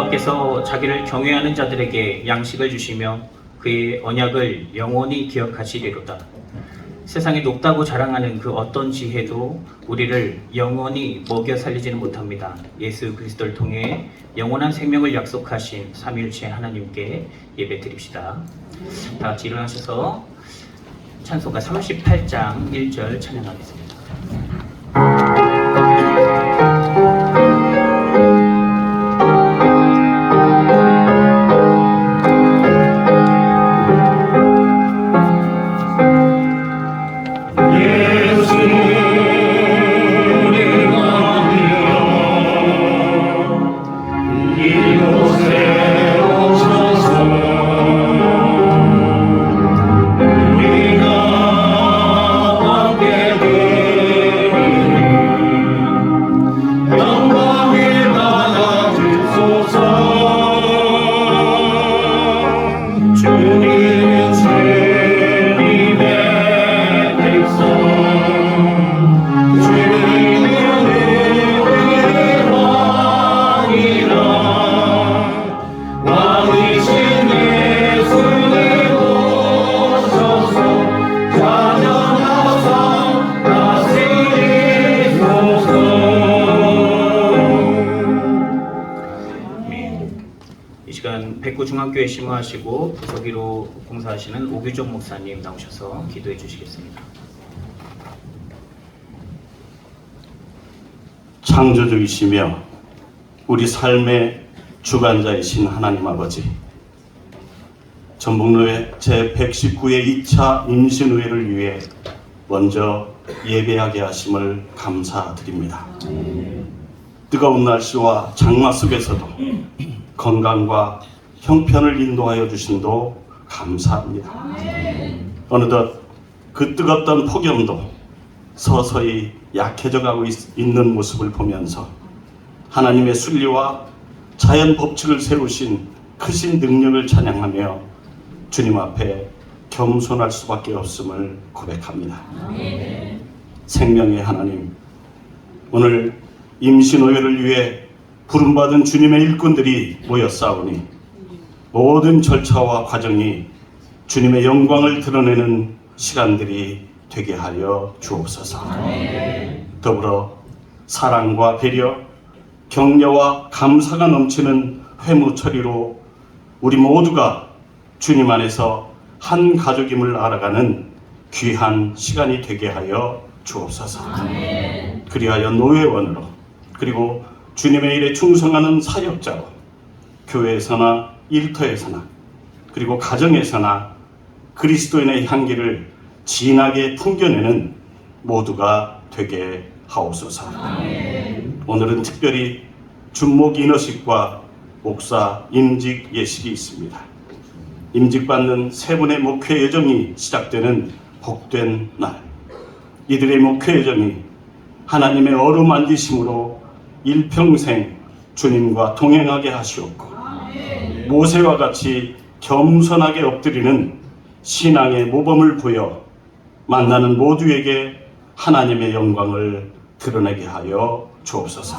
여호와께서 자기를 경외하는 자들에게 양식을 주시며 그의 언약을 영원히 기억하시리로다. 세상에 높다고 자랑하는 그 어떤 지혜도 우리를 영원히 먹여 살리지는 못합니다. 예수 그리스도를 통해 영원한 생명을 약속하신 삼위일체 하나님께 예배드립시다. 다 같이 일어나셔서 찬송가 38장 1절 찬양하겠습니다. 중학교에 심호하시고 부서기로 봉사하시는 오규정 목사님 나오셔서 기도해 주시겠습니다. 창조주이시며 우리 삶의 주관자이신 하나님 아버지, 전북로회 제119회 2차 임신의회를 위해 먼저 예배하게 하심을 감사드립니다. 뜨거운 날씨와 장마 속에서도 건강과 형편을 인도하여 주심도 감사합니다. 어느덧 그 뜨겁던 폭염도 서서히 약해져 가고 있는 모습을 보면서 하나님의 순리와 자연 법칙을 세우신 크신 능력을 찬양하며 주님 앞에 겸손할 수밖에 없음을 고백합니다. 생명의 하나님, 오늘 임신의회를 위해 부름받은 주님의 일꾼들이 모였사오니 모든 절차와 과정이 주님의 영광을 드러내는 시간들이 되게 하여 주옵소서. 더불어 사랑과 배려, 격려와 감사가 넘치는 회무 처리로 우리 모두가 주님 안에서 한 가족임을 알아가는 귀한 시간이 되게 하여 주옵소서. 그리하여 노회원으로, 그리고 주님의 일에 충성하는 사역자로 교회에서나 일터에서나 그리고 가정에서나 그리스도인의 향기를 진하게 풍겨내는 모두가 되게 하옵소서. 오늘은 특별히 준목 인허식과 목사 임직 예식이 있습니다. 임직받는 세 분의 목회 여정이 시작되는 복된 날, 이들의 목회 여정이 하나님의 어루만지심으로 일평생 주님과 동행하게 하시옵고 모세와 같이 겸손하게 엎드리는 신앙의 모범을 보여 만나는 모두에게 하나님의 영광을 드러내게 하여 주옵소서.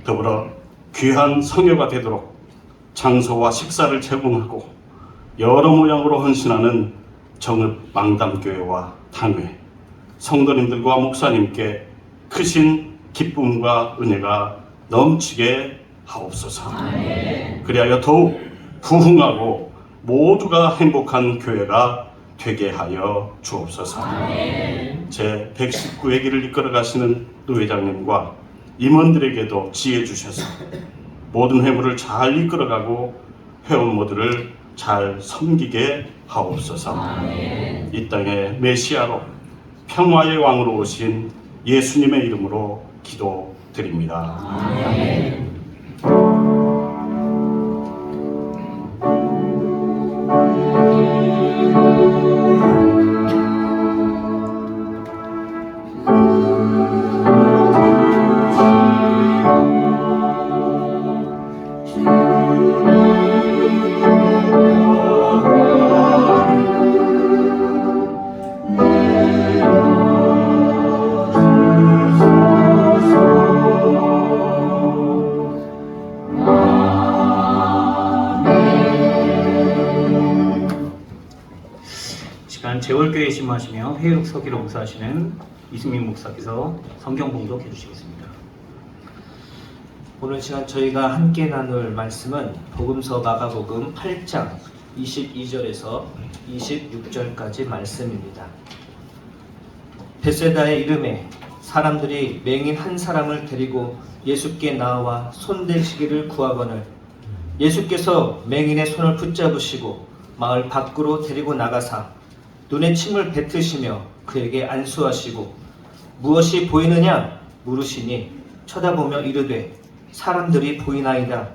더불어 귀한 성회가 되도록 장소와 식사를 제공하고 여러 모양으로 헌신하는 정읍 망담교회와 당회, 성도님들과 목사님께 크신 기쁨과 은혜가 넘치게 하옵소서. 그리하여 더욱 부흥하고 모두가 행복한 교회가 되게 하여 주옵소서. 제 119회 길을 이끌어 가시는 노 회장님과 임원들에게도 지혜 주셔서 모든 회무를 잘 이끌어가고 회원 모두를 잘 섬기게 하옵소서. 이 땅의 메시아로 평화의 왕으로 오신 예수님의 이름으로 기도드립니다. 아멘. 겨울교회 신무하시며 회의록 서기로 목사하시는 이승민 목사께서 성경 봉독해 주시겠습니다. 오늘 시간 저희가 함께 나눌 말씀은 복음서 마가복음 8장 22절에서 26절까지 말씀입니다. 베세다의 이름에 사람들이 맹인 한 사람을 데리고 예수께 나와 손대시기를 구하거늘 예수께서 맹인의 손을 붙잡으시고 마을 밖으로 데리고 나가사 눈에 침을 뱉으시며 그에게 안수하시고 무엇이 보이느냐 물으시니 쳐다보며 이르되 사람들이 보이나이다.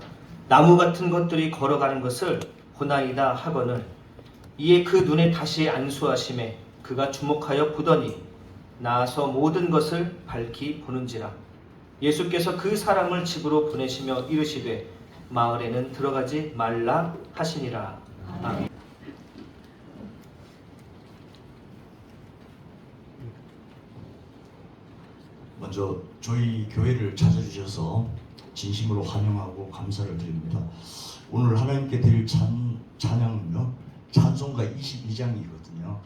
나무 같은 것들이 걸어가는 것을 보나이다 하거늘 이에 그 눈에 다시 안수하심에 그가 주목하여 보더니 나아서 모든 것을 밝히 보는지라. 예수께서 그 사람을 집으로 보내시며 이르시되 마을에는 들어가지 말라 하시니라. 아멘. 먼저 저희 교회를 찾아주셔서 진심으로 환영하고 감사를 드립니다. 오늘 하나님께 드릴 찬양은요, 찬송가 22장이거든요.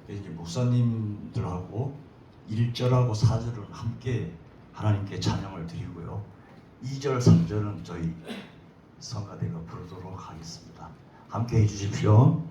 이제 목사님들하고 1절하고 4절은 함께 하나님께 찬양을 드리고요. 2절, 3절은 저희 성가대가 부르도록 하겠습니다. 함께 해주십시오.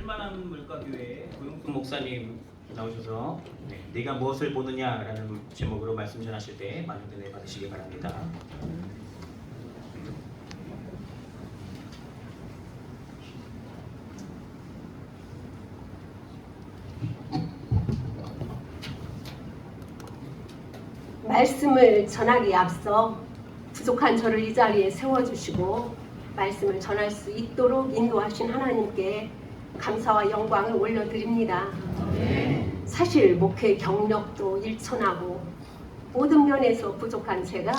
쉴만한 물가교회 고용순 목사님 나오셔서 네가 무엇을 보느냐라는 제목으로 말씀 전하실 때 많은 은혜 받으시기 바랍니다. 말씀을 전하기에 앞서 부족한 저를 이 자리에 세워주시고 말씀을 전할 수 있도록 인도하신 하나님께 감사와 영광을 올려드립니다. 사실 목회 경력도 일천하고 모든 면에서 부족한 제가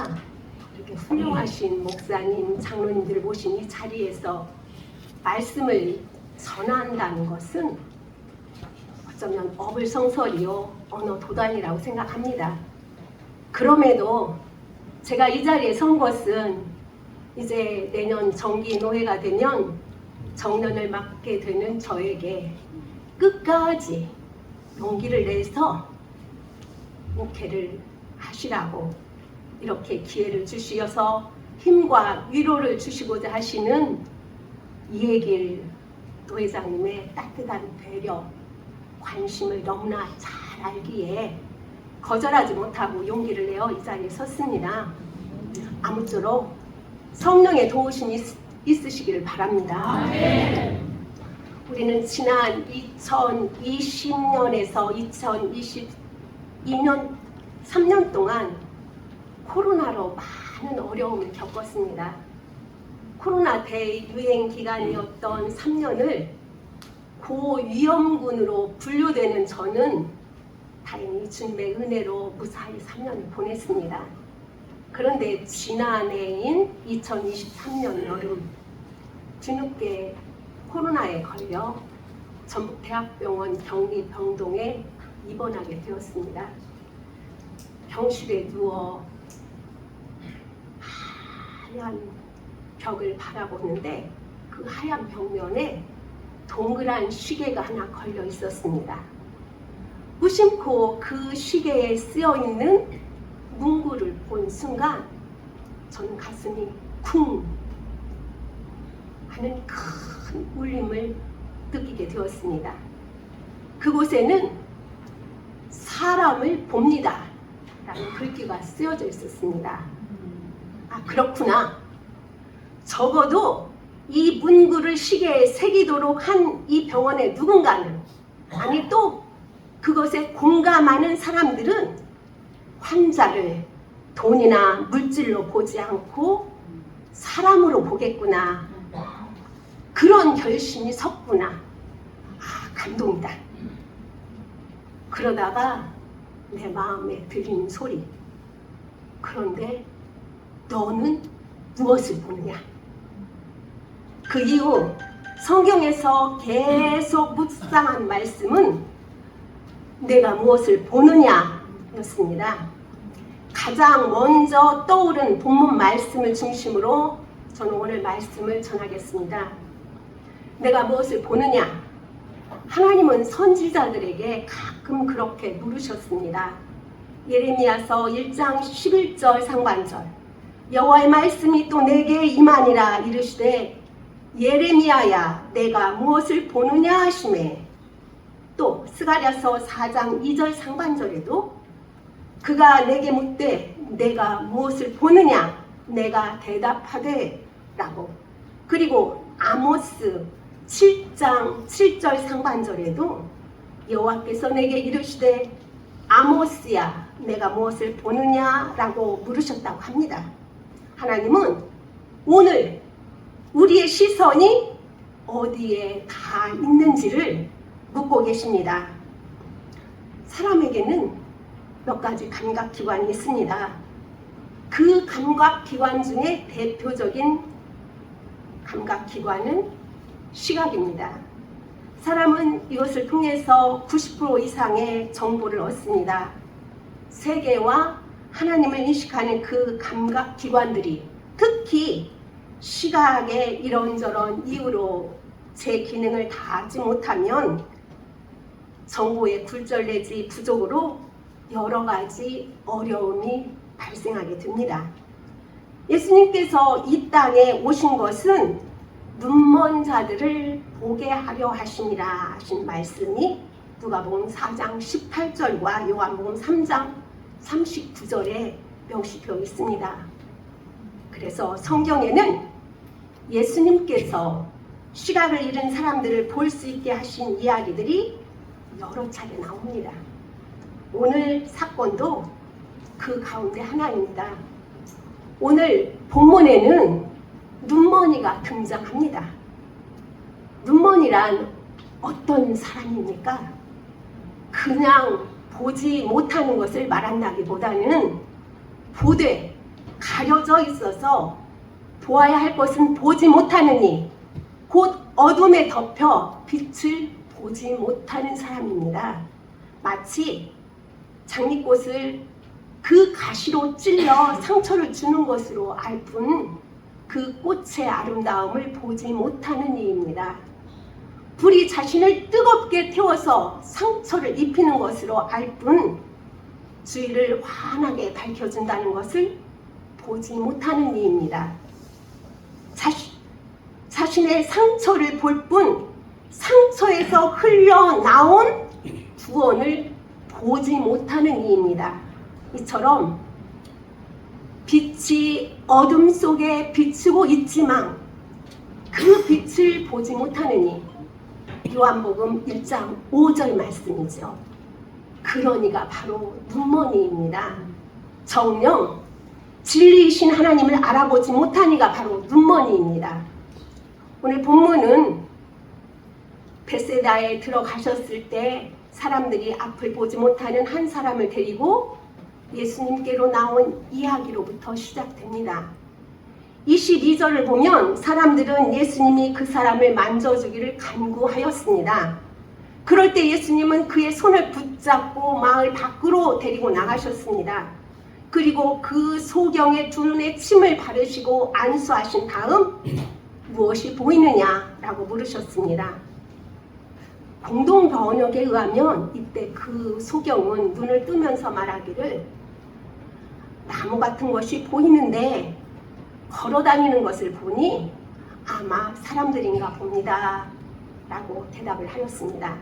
이렇게 훌륭하신 목사님, 장로님들 모신 이 자리에서 말씀을 전한다는 것은 어쩌면 어불성설이요 언어 도단이라고 생각합니다. 그럼에도 제가 이 자리에 선 것은 이제 내년 정기 노회가 되면 정년을 맞게 되는 저에게 끝까지 용기를 내서 목회를 하시라고 이렇게 기회를 주시어서 힘과 위로를 주시고자 하시는 이해길 도회장님의 따뜻한 배려, 관심을 너무나 잘 알기에 거절하지 못하고 용기를 내어 이 자리에 섰습니다. 아무쪼록 성령의 도우심이 있으시기를 바랍니다. 우리는 지난 2020년에서 2022년 3년 동안 코로나로 많은 어려움을 겪었습니다. 코로나 대유행 기간이었던 3년을 고위험군으로 분류되는 저는 다행히 주님의 은혜로 무사히 3년을 보냈습니다. 그런데 지난해인 2023년 여름 뒤늦게 코로나에 걸려 전북대학병원 격리병동에 입원하게 되었습니다. 병실에 누워 하얀 벽을 바라보는데 그 하얀 벽면에 동그란 시계가 하나 걸려 있었습니다. 무심코 그 시계에 쓰여 있는 문구를 본 순간 저는 가슴이 쿵 하는 큰 울림을 느끼게 되었습니다. 그곳에는 사람을 봅니다 라는 글귀가 쓰여져 있었습니다. 아, 그렇구나. 적어도 이 문구를 시계에 새기도록 한 이 병원의 누군가는, 아니 또 그것에 공감하는 사람들은 환자를 돈이나 물질로 보지 않고 사람으로 보겠구나. 그런 결심이 섰구나. 아, 감동이다. 그러다가 내 마음에 들리는 소리. 그런데 너는 무엇을 보느냐? 그 이후 성경에서 계속 묵상한 말씀은 내가 무엇을 보느냐 였습니다. 가장 먼저 떠오른 본문 말씀을 중심으로 저는 오늘 말씀을 전하겠습니다. 내가 무엇을 보느냐? 하나님은 선지자들에게 가끔 그렇게 물으셨습니다. 예레미야서 1장 11절 상반절, 여호와의 말씀이 또 내게 임하니라 이르시되 예레미야야 내가 무엇을 보느냐 하시매, 또 스가랴서 4장 2절 상반절에도 그가 내게 묻되 내가 무엇을 보느냐 내가 대답하되 라고, 그리고 아모스 7장 7절 상반절에도 여호와께서 내게 이르시되 아모스야 내가 무엇을 보느냐 라고 물으셨다고 합니다. 하나님은 오늘 우리의 시선이 어디에 다 있는지를 묻고 계십니다. 사람에게는 몇 가지 감각기관이 있습니다. 그 감각기관 중에 대표적인 감각기관은 시각입니다. 사람은 이것을 통해서 90% 이상의 정보를 얻습니다. 세계와 하나님을 인식하는 그 감각기관들이 특히 시각의 이런저런 이유로 제 기능을 다하지 못하면 정보의 굴절 내지 부족으로 여러 가지 어려움이 발생하게 됩니다. 예수님께서 이 땅에 오신 것은 눈먼 자들을 보게 하려 하심이라 하신 말씀이 누가복음 4장 18절과 요한복음 3장 39절에 명시되어 있습니다. 그래서 성경에는 예수님께서 시각을 잃은 사람들을 볼 수 있게 하신 이야기들이 여러 차례 나옵니다. 오늘 사건도 그 가운데 하나입니다. 오늘 본문에는 눈먼이가 등장합니다. 눈먼이란 어떤 사람입니까? 그냥 보지 못하는 것을 말한다기보다는 보되 가려져 있어서 보아야 할 것은 보지 못하느니 곧 어둠에 덮여 빛을 보지 못하는 사람입니다. 마치 장미꽃을 그 가시로 찔러 상처를 주는 것으로 알 뿐 그 꽃의 아름다움을 보지 못하는 이입니다. 불이 자신을 뜨겁게 태워서 상처를 입히는 것으로 알 뿐 주위를 환하게 밝혀준다는 것을 보지 못하는 이입니다. 자신의 상처를 볼 뿐 상처에서 흘러나온 구원을 보지 못하는 이입니다. 이처럼 빛이 어둠 속에 비추고 있지만 그 빛을 보지 못하는 이, 요한복음 1장 5절 말씀이죠. 그러니가 바로 눈먼이입니다. 정녕 진리이신 하나님을 알아보지 못하니가 바로 눈먼이입니다. 오늘 본문은 베세다에 들어가셨을 때 사람들이 앞을 보지 못하는 한 사람을 데리고 예수님께로 나온 이야기로부터 시작됩니다. 22절을 보면 사람들은 예수님이 그 사람을 만져주기를 간구하였습니다. 그럴 때 예수님은 그의 손을 붙잡고 마을 밖으로 데리고 나가셨습니다. 그리고 그 소경의 두 눈에 침을 바르시고 안수하신 다음 무엇이 보이느냐라고 물으셨습니다. 공동 번역에 의하면 이때 그 소경은 눈을 뜨면서 말하기를 나무 같은 것이 보이는데 걸어다니는 것을 보니 아마 사람들인가 봅니다 라고 대답을 하였습니다.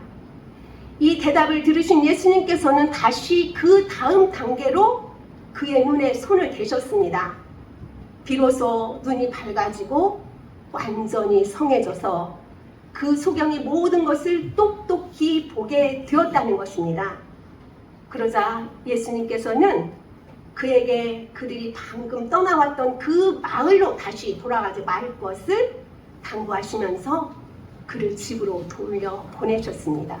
이 대답을 들으신 예수님께서는 다시 그 다음 단계로 그의 눈에 손을 대셨습니다. 비로소 눈이 밝아지고 완전히 성해져서 그 소경이 모든 것을 똑똑히 보게 되었다는 것입니다. 그러자 예수님께서는 그에게 그들이 방금 떠나왔던 그 마을로 다시 돌아가지 말 것을 당부하시면서 그를 집으로 돌려 보내셨습니다.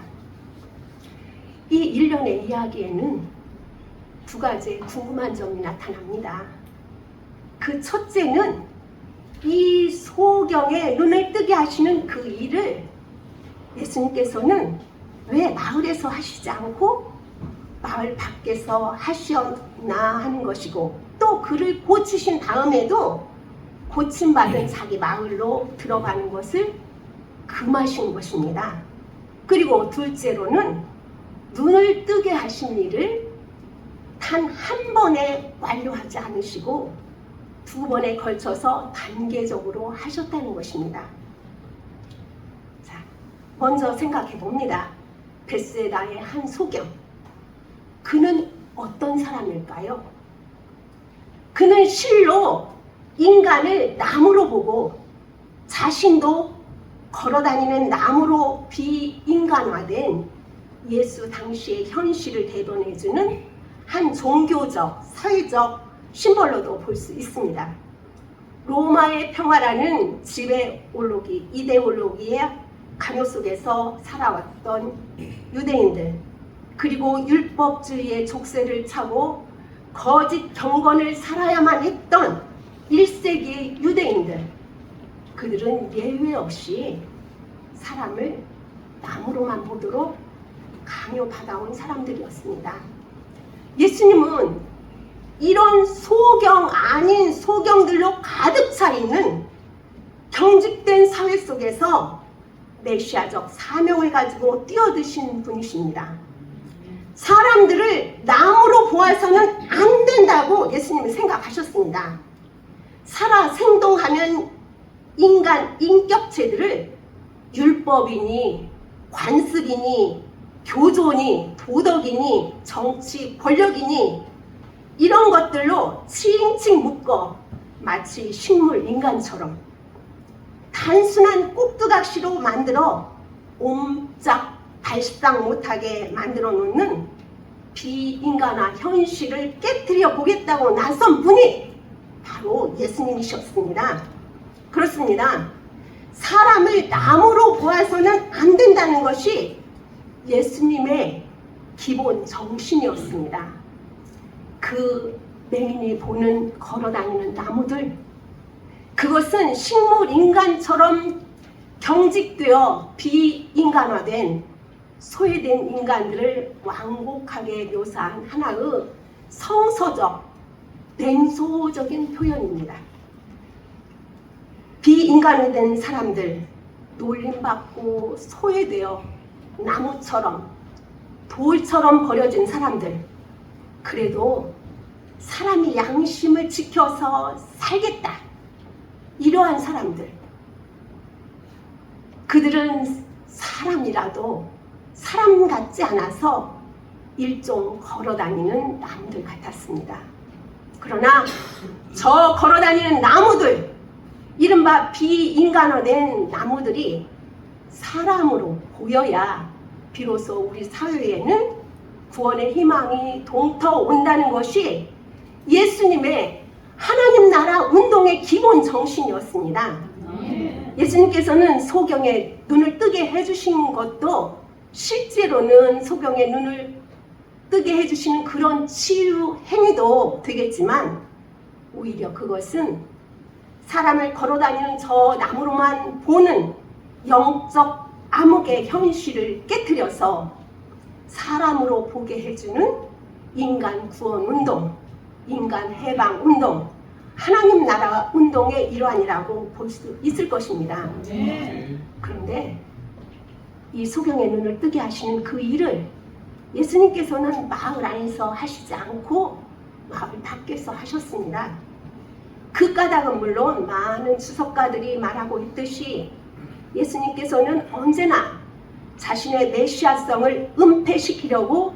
이 일련의 이야기에는 두 가지의 궁금한 점이 나타납니다. 그 첫째는 이 소경의 눈을 뜨게 하시는 그 일을 예수님께서는 왜 마을에서 하시지 않고 마을 밖에서 하셨나 하는 것이고, 또 그를 고치신 다음에도 고침받은 자기 마을로 들어가는 것을 금하신 것입니다. 그리고 둘째로는 눈을 뜨게 하신 일을 단 한 번에 완료하지 않으시고 두 번에 걸쳐서 단계적으로 하셨다는 것입니다. 자, 먼저 생각해 봅니다. 베세다의 한 소경. 그는 어떤 사람일까요? 그는 실로 인간을 나무로 보고 자신도 걸어다니는 나무로 비인간화된 예수 당시의 현실을 대변해주는 한 종교적, 사회적 심벌로도 볼 수 있습니다. 로마의 평화라는 이데올로기의 강요 속에서 살아왔던 유대인들, 그리고 율법주의의 족쇄를 차고 거짓 경건을 살아야만 했던 1세기의 유대인들, 그들은 예외 없이 사람을 나무로만 보도록 강요받아온 사람들이었습니다. 예수님은 이런 소경 아닌 소경들로 가득 차 있는 경직된 사회 속에서 메시아적 사명을 가지고 뛰어드신 분이십니다. 사람들을 나무로 보아서는 안 된다고 예수님은 생각하셨습니다. 살아 생동하는 인간 인격체들을 율법이니 관습이니 교조니 도덕이니 정치 권력이니 이런 것들로 칭칭 묶어 마치 식물 인간처럼 단순한 꼭두각시로 만들어 옴짝 발상 못하게 만들어 놓는 비인간화 현실을 깨트려 보겠다고 나선 분이 바로 예수님이셨습니다. 그렇습니다. 사람을 나무로 보아서는 안 된다는 것이 예수님의 기본 정신이었습니다. 그 맹인이 보는 걸어다니는 나무들, 그것은 식물 인간처럼 경직되어 비인간화된 소외된 인간들을 완곡하게 묘사한 하나의 성서적, 냉소적인 표현입니다. 비인간화된 사람들, 놀림받고 소외되어 나무처럼 돌처럼 버려진 사람들, 그래도 사람이 양심을 지켜서 살겠다, 이러한 사람들, 그들은 사람이라도 사람 같지 않아서 일종 걸어다니는 나무들 같았습니다. 그러나 저 걸어다니는 나무들, 이른바 비인간화된 나무들이 사람으로 보여야 비로소 우리 사회에는 구원의 희망이 동터온다는 것이 예수님의 하나님 나라 운동의 기본 정신이었습니다. 예수님께서는 소경의 눈을 뜨게 해주신 것도 실제로는 소경의 눈을 뜨게 해주시는 그런 치유 행위도 되겠지만, 오히려 그것은 사람을 걸어다니는 저 나무로만 보는 영적 암흑의 현실을 깨트려서 사람으로 보게 해주는 인간 구원 운동, 인간 해방 운동, 하나님 나라 운동의 일환이라고 볼 수 있을 것입니다. 그런데 이 소경의 눈을 뜨게 하시는 그 일을 예수님께서는 마을 안에서 하시지 않고 마을 밖에서 하셨습니다. 그 까닭은 물론 많은 주석가들이 말하고 있듯이 예수님께서는 언제나 자신의 메시아성을 은폐시키려고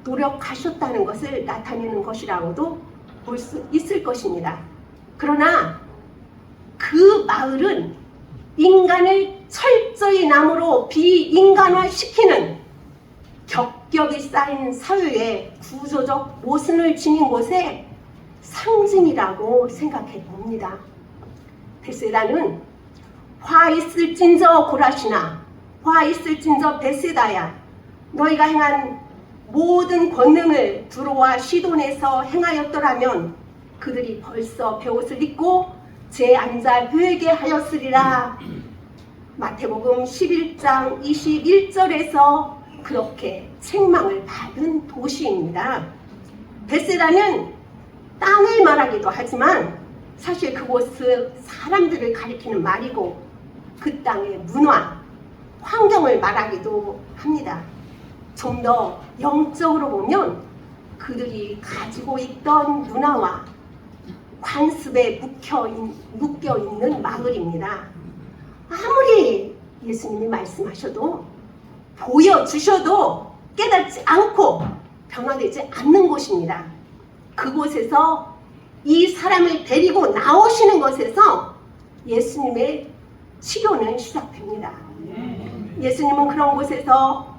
노력하셨다는 것을 나타내는 것이라고도 볼 수 있을 것입니다. 그러나 그 마을은 인간을 철저히 나무로 비인간화시키는 겹겹이 쌓인 사회의 구조적 모순을 지닌 곳의 상징이라고 생각해 봅니다. 베세다는 화 있을진저 고라시나, 화 있을진저 베세다야, 너희가 행한 모든 권능을 두로와 시돈에서 행하였더라면 그들이 벌써 베옷을 입고 제 앉아 회개하였으리라. 마태복음 11장 21절에서 그렇게 책망을 받은 도시입니다. 베세다는 땅을 말하기도 하지만 사실 그곳은 사람들을 가리키는 말이고 그 땅의 문화, 환경을 말하기도 합니다. 좀 더 영적으로 보면 그들이 가지고 있던 문화와 관습에 묶여 있는 마을입니다. 아무리 예수님이 말씀하셔도 보여주셔도 깨닫지 않고 변화되지 않는 곳입니다. 그곳에서 이 사람을 데리고 나오시는 것에서 예수님의 치료는 시작됩니다. 예수님은 그런 곳에서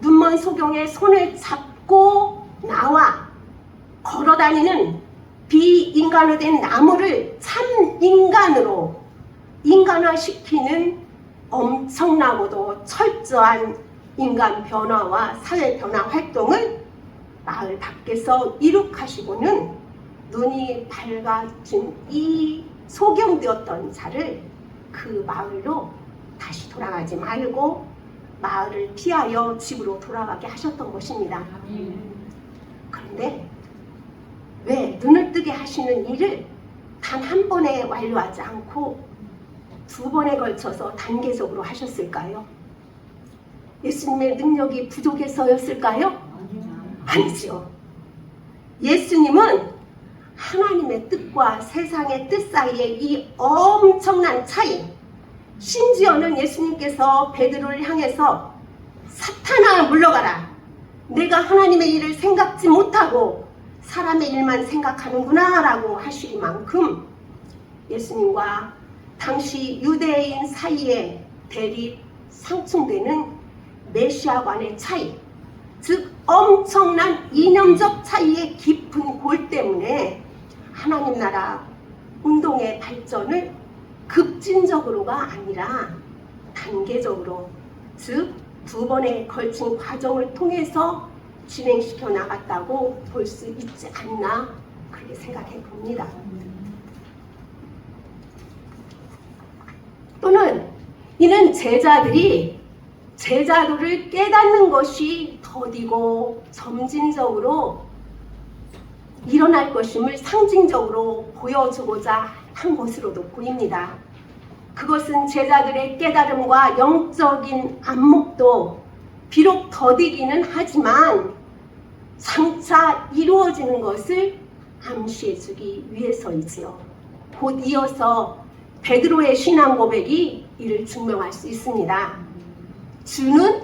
눈먼 소경의 손을 잡고 나와 걸어다니는 비인간화된 나무를 참 인간으로 인간화시키는 엄청나고도 철저한 인간 변화와 사회 변화 활동을 마을 밖에서 이룩하시고는 눈이 밝아진 이 소경되었던 자를 그 마을로 다시 돌아가지 말고 마을을 피하여 집으로 돌아가게 하셨던 것입니다. 그런데 왜 눈을 뜨게 하시는 일을 단 한 번에 완료하지 않고 두 번에 걸쳐서 단계적으로 하셨을까요? 예수님의 능력이 부족해서였을까요? 아니죠. 예수님은 하나님의 뜻과 세상의 뜻 사이의 이 엄청난 차이, 심지어는 예수님께서 베드로를 향해서 사탄아 물러가라, 내가 하나님의 일을 생각지 못하고 사람의 일만 생각하는구나 라고 하시리만큼 예수님과 당시 유대인 사이에 대립 상충되는 메시아관의 차이, 즉 엄청난 이념적 차이의 깊은 골 때문에 하나님 나라 운동의 발전을 급진적으로가 아니라 단계적으로, 즉 2번에 걸친 과정을 통해서 진행시켜 나갔다고 볼 수 있지 않나 그렇게 생각해 봅니다. 또는 이는 제자들이 제자도를 깨닫는 것이 더디고 점진적으로 일어날 것임을 상징적으로 보여주고자 한 것으로도 보입니다. 그것은 제자들의 깨달음과 영적인 안목도 비록 더디기는 하지만 장차 이루어지는 것을 암시해주기 위해서이지요. 곧 이어서 베드로의 신앙 고백이 이를 증명할 수 있습니다. 주는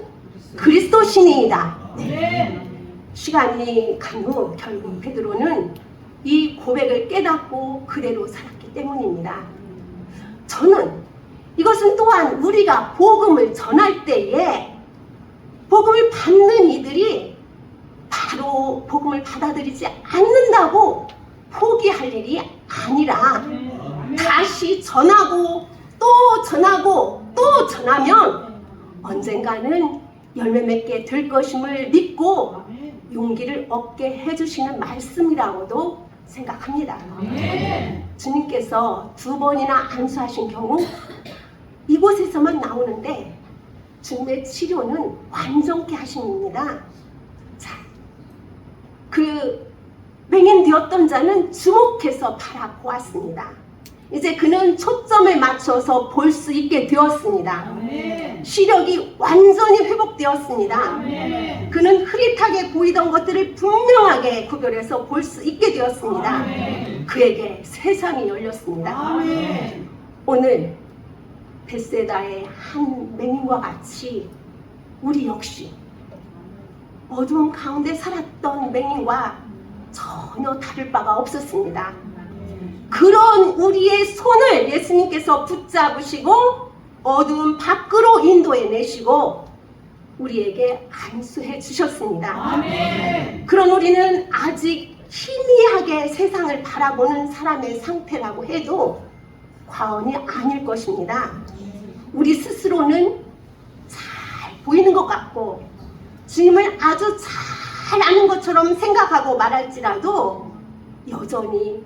그리스도시니이다. 시간이 간 후 결국 베드로는 이 고백을 깨닫고 그대로 살았기 때문입니다. 저는 이것은 또한 우리가 복음을 전할 때에 복음을 받는 이들이 바로 복음을 받아들이지 않는다고 포기할 일이 아니라 다시 전하고 또 전하고 또 전하면 언젠가는 열매 맺게 될 것임을 믿고 용기를 얻게 해주시는 말씀이라고도 생각합니다. 주님께서 2번이나 안수하신 경우 이곳에서만 나오는데 주님의 치료는 완전케 하심입니다. 자, 그 맹인되었던 자는 주목해서 바라보았습니다. 이제 그는 초점을 맞춰서 볼 수 있게 되었습니다. 시력이 완전히 회복되었습니다. 그는 흐릿하게 보이던 것들을 분명하게 구별해서 볼 수 있게 되었습니다. 그에게 세상이 열렸습니다. 오늘 벳세다의 한 맹인과 같이 우리 역시 어두운 가운데 살았던 맹인과 전혀 다를 바가 없었습니다. 그런 우리의 손을 예수님께서 붙잡으시고 어두운 밖으로 인도해 내시고 우리에게 안수해 주셨습니다. 그런 우리는 아직 희미하게 세상을 바라보는 사람의 상태라고 해도 과언이 아닐 것입니다. 우리 스스로는 잘 보이는 것 같고 주님을 아주 잘 아는 것처럼 생각하고 말할지라도 여전히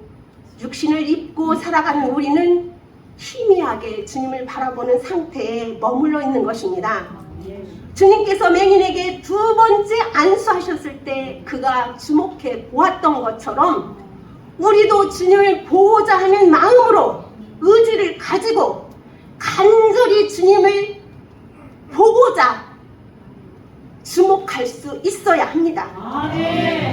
육신을 입고 살아가는 우리는 희미하게 주님을 바라보는 상태에 머물러 있는 것입니다. 주님께서 맹인에게 2번째 안수하셨을 때 그가 주목해 보았던 것처럼 우리도 주님을 보고자 하는 마음으로 의지를 가지고 간절히 주님을 보고자 주목할 수 있어야 합니다.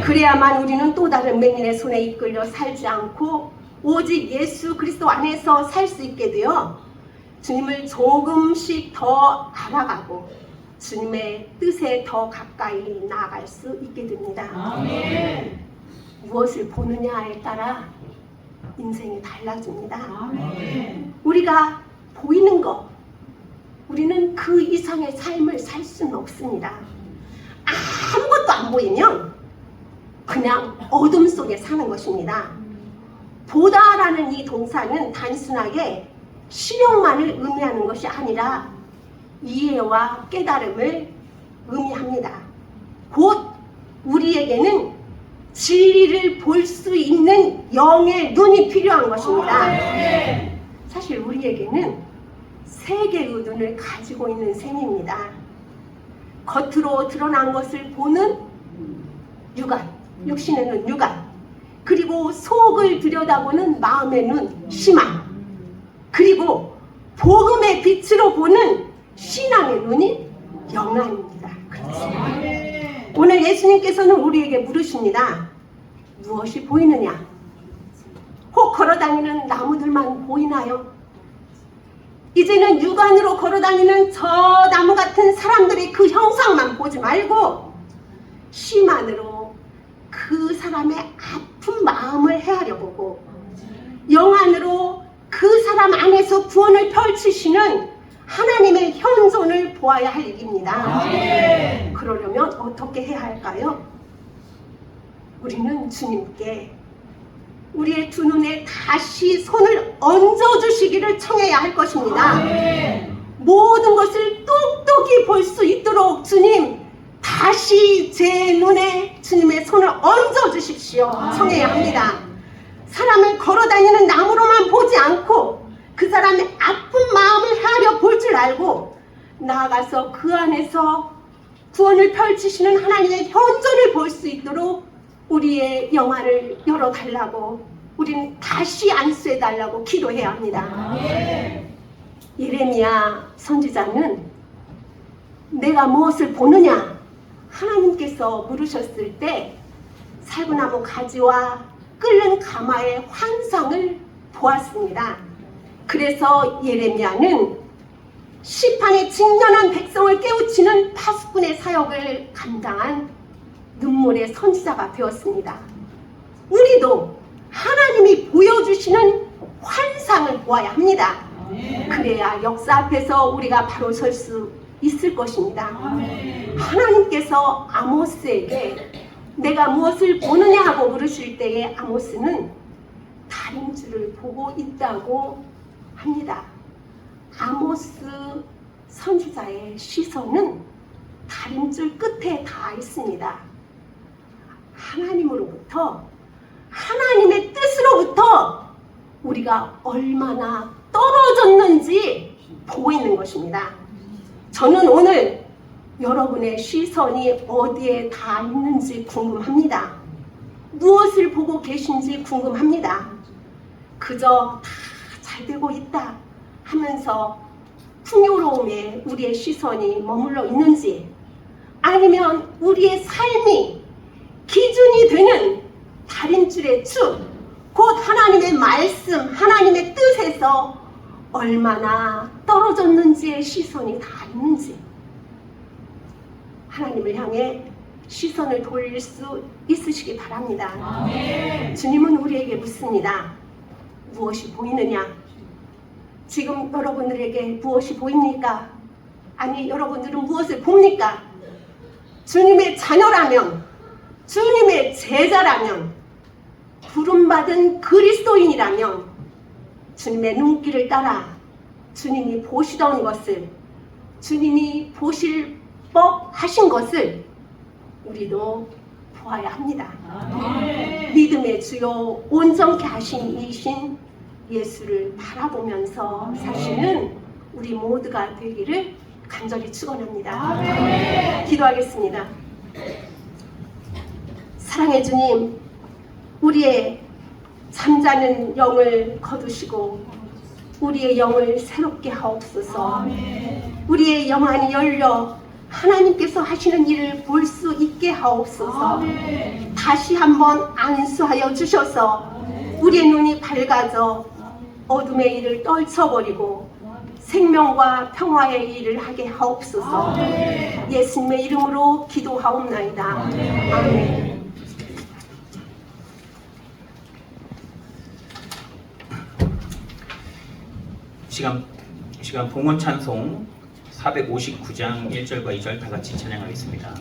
그래야만 우리는 또 다른 맹인의 손에 이끌려 살지 않고 오직 예수 그리스도 안에서 살 수 있게 되어 주님을 조금씩 더 알아가고 주님의 뜻에 더 가까이 나아갈 수 있게 됩니다. 무엇을 보느냐에 따라 인생이 달라집니다. 우리가 보이는 것, 우리는 그 이상의 삶을 살 수는 없습니다. 아무것도 안 보이면 그냥 어둠 속에 사는 것입니다. 보다라는 이 동사는 단순하게 시력만을 의미하는 것이 아니라 이해와 깨달음을 의미합니다. 곧 우리에게는 진리를 볼 수 있는 영의 눈이 필요한 것입니다. 사실 우리에게는 세 개의 눈을 가지고 있는 셈입니다. 겉으로 드러난 것을 보는 육안, 육신의 눈, 육안. 그리고 속을 들여다보는 마음의 눈, 심안. 그리고 복음의 빛으로 보는 신앙의 눈이 영안입니다. 그렇습니다. 오늘 예수님께서는 우리에게 물으십니다. 무엇이 보이느냐? 혹 걸어다니는 나무들만 보이나요? 이제는 육안으로 걸어다니는 저 나무 같은 사람들의 그 형상만 보지 말고 심안으로 그 사람의 아픈 마음을 헤아려 보고 영안으로 그 사람 안에서 구원을 펼치시는 하나님의 현존을 보아야 할 일입니다. 그러려면 어떻게 해야 할까요? 우리는 주님께 우리의 두 눈에 다시 손을 얹어주시기를 청해야 할 것입니다. 모든 것을 똑똑히 볼 수 있도록 주님, 다시 제 눈에 주님의 손을 얹어주십시오. 청해야 합니다. 사람을 걸어다니는 나무로만 보지 않고 그 사람의 아픈 마음을 헤아려 볼 줄 알고 나아가서 그 안에서 구원을 펼치시는 하나님의 현존을 볼 수 있도록 우리의 영안을 열어달라고, 우리는 다시 안수해달라고 기도해야 합니다. 예레미야 선지자는 내가 무엇을 보느냐 하나님께서 물으셨을 때 살구나무 가지와 끓는 가마의 환상을 보았습니다. 그래서 예레미야는 시판에 직면한 백성을 깨우치는 파수꾼의 사역을 감당한 눈물의 선지자가 되었습니다. 우리도 하나님이 보여주시는 환상을 보아야 합니다. 그래야 역사 앞에서 우리가 바로 설 수 있을 것입니다. 하나님께서 아모스에게 내가 무엇을 보느냐 하고 물으실 때에 아모스는 다림줄을 보고 있다고 합니다. 아모스 선지자의 시선은 다림줄 끝에 닿아 있습니다. 하나님으로부터, 하나님의 뜻으로부터 우리가 얼마나 떨어졌는지 보고 있는 것입니다. 저는 오늘 여러분의 시선이 어디에 닿아 있는지 궁금합니다. 무엇을 보고 계신지 궁금합니다. 그저 다 잘 되고 있다 하면서 풍요로움에 우리의 시선이 머물러 있는지, 아니면 우리의 삶이 기준이 되는 다림줄의 축, 곧 하나님의 말씀, 하나님의 뜻에서 얼마나 떨어졌는지의 시선이 다 있는지, 하나님을 향해 시선을 돌릴 수 있으시기 바랍니다. 주님은 우리에게 묻습니다. 무엇이 보이느냐? 지금 여러분들에게 무엇이 보입니까? 아니, 여러분들은 무엇을 봅니까? 주님의 자녀라면, 주님의 제자라면, 부름받은 그리스도인이라면 주님의 눈길을 따라 주님이 보시던 것을, 주님이 보실 법 하신 것을 우리도 보아야 합니다. 믿음의 주요 온전케 하신 이신 예수를 바라보면서 사시는 우리 모두가 되기를 간절히 축원합니다. 기도하겠습니다. 사랑의 주님, 우리의 잠자는 영을 거두시고 우리의 영을 새롭게 하옵소서. 우리의 영안이 열려 하나님께서 하시는 일을 볼 수 있게 하옵소서. 다시 한번 안수하여 주셔서 우리의 눈이 밝아져 어둠의 일을 떨쳐버리고 생명과 평화의 일을 하게 하옵소서. 예수님의 이름으로 기도하옵나이다. 아멘. 시간 봉헌 찬송 459장 1절과 2절 다 같이 찬양하겠습니다.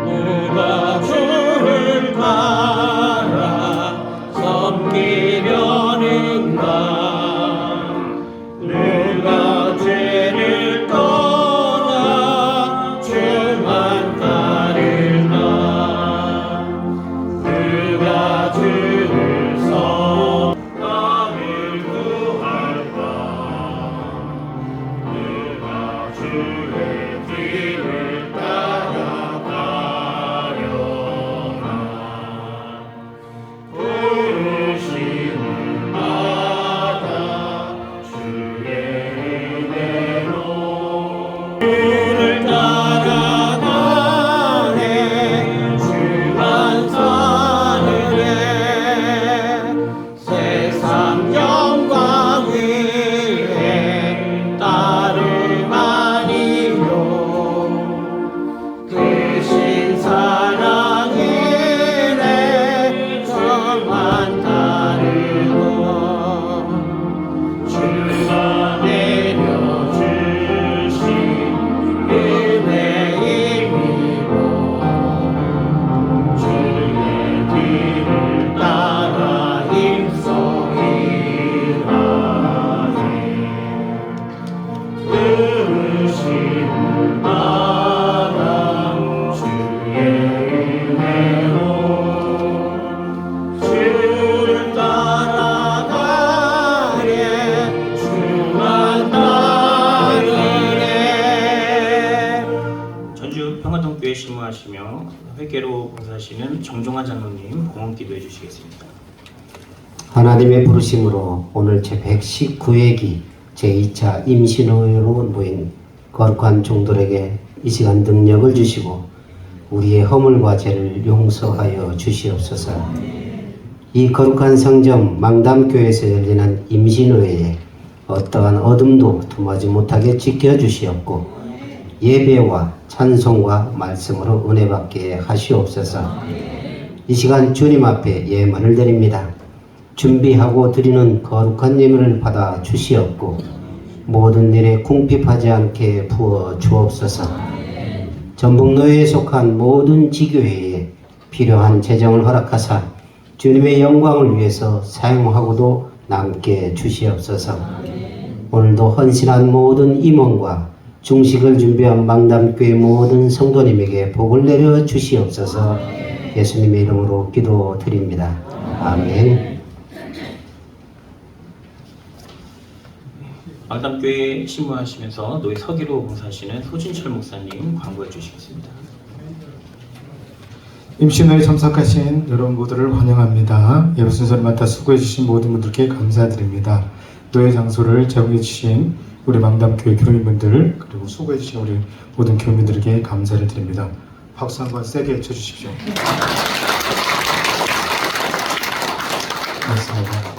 누가 주를 따라 섬기려는가? 누가 죄를 떠나 주만 따를까? 누가 주를 섬 회계로 봉사하시는 정종환 장로님 공헌 기도해 주시겠습니다. 하나님의 부르심으로 오늘 제119회기 제2차 임신호로 모인 거룩한 종들에게 이 시간 능력을 주시고 우리의 허물과 죄를 용서하여 주시옵소서. 이 거룩한 성전 망담교회에서 열리는 임신호회에 어떠한 어둠도 tum하지 못하게 지켜주시옵고 예배와 찬송과 말씀으로 은혜 받게 하시옵소서. 이 시간 주님 앞에 예물을 드립니다. 준비하고 드리는 거룩한 예물을 받아 주시옵고 모든 일에 궁핍하지 않게 부어 주옵소서. 전북노회에 속한 모든 지교회에 필요한 재정을 허락하사 주님의 영광을 위해서 사용하고도 남게 주시옵소서. 오늘도 헌신한 모든 임원과 중식을 준비한 망담교회 모든 성도님에게 복을 내려 주시옵소서. 예수님의 이름으로 기도드립니다. 아멘. 망담교회 신무하시면서 노예 서기로 봉사하시는 소진철 목사님 광고해 주시겠습니다. 임신회에 참석하신 여러분 모두를 환영합니다. 예배 순서를 맡아 수고해 주신 모든 분들께 감사드립니다. 노예 장소를 제공해 주신 우리 망담교회 교인분들 그리고 수고해 주신 우리 모든 교인분들에게 감사를 드립니다. 박수 한번 세게 쳐주십시오. 감사합니다.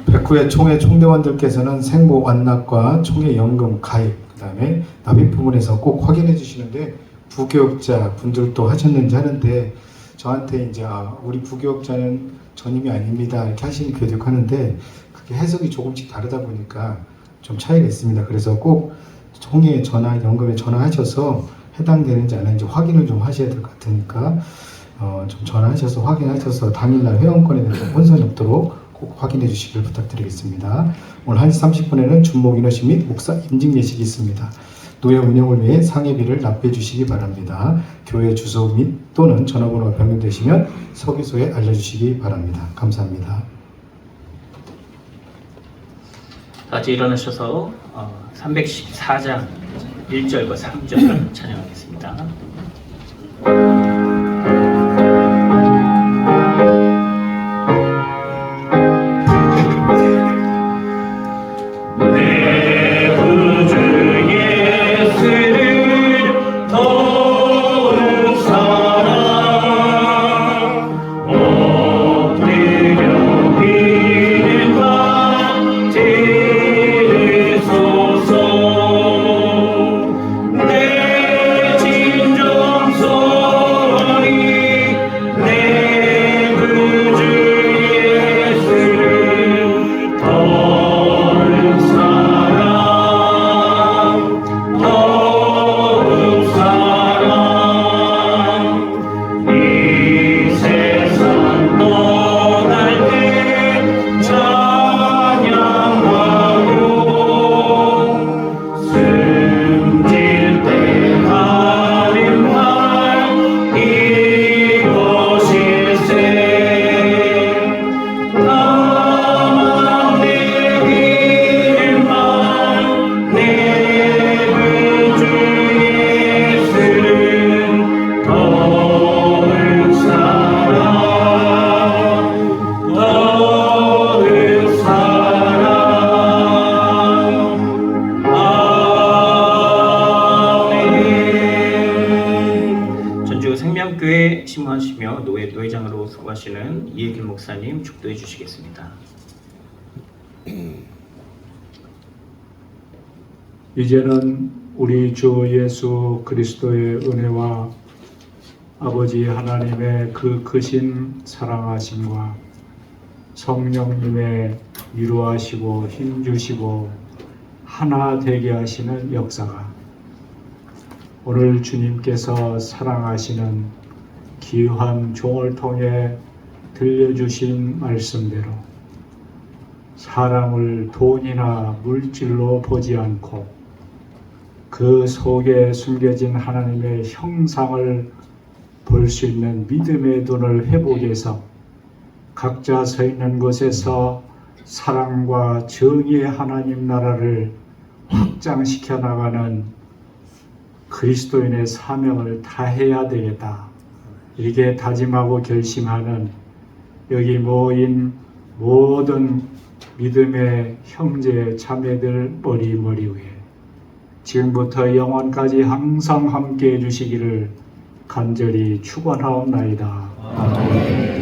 백후의 총회 총대원들께서는 생모 완납과 총회 연금 가입 그 다음에 납입 부분에서 꼭 확인해 주시는데 부교역자 분들도 하셨는지 하는데 저한테 이제 우리 부교역자는 전임이 아닙니다 이렇게 하시는 교회도 하는데 그게 해석이 조금씩 다르다 보니까 좀 차이가 있습니다. 그래서 꼭 총회에 전화 연금에 전화하셔서 해당되는지 안 하는지 확인을 좀 하셔야 될 것 같으니까 좀 전화하셔서 확인하셔서 당일날 회원권에 대해서 혼선이 없도록 꼭 확인해 주시길 부탁드리겠습니다. 오늘 1시 30분에는 준목 인허식 및 목사 임직 예식이 있습니다. 노예 운영을 위해 상해비를 납부해 주시기 바랍니다. 교회 주소 및 또는 전화번호가 변경되시면 서기소에 알려주시기 바랍니다. 감사합니다. 다 같이 일어나셔서 314장 1절과 3절을 찬양하겠습니다. 생명교회 심무하시며 노회장으로 수고하시는 이혜길 목사님 축도해 주시겠습니다. 이제는 우리 주 예수 그리스도의 은혜와 아버지 하나님의 그 크신 사랑하심과 성령님의 위로하시고 힘주시고 하나 되게 하시는 역사가 오늘 주님께서 사랑하시는 귀한 종을 통해 들려주신 말씀대로 사람을 돈이나 물질로 보지 않고 그 속에 숨겨진 하나님의 형상을 볼 수 있는 믿음의 눈을 회복해서 각자 서 있는 곳에서 사랑과 정의의 하나님 나라를 확장시켜 나가는 그리스도인의 사명을 다해야 되겠다. 이렇게 다짐하고 결심하는 여기 모인 모든 믿음의 형제 자매들 머리 위에 지금부터 영원까지 항상 함께 해주시기를 간절히 축원하옵나이다. 아멘.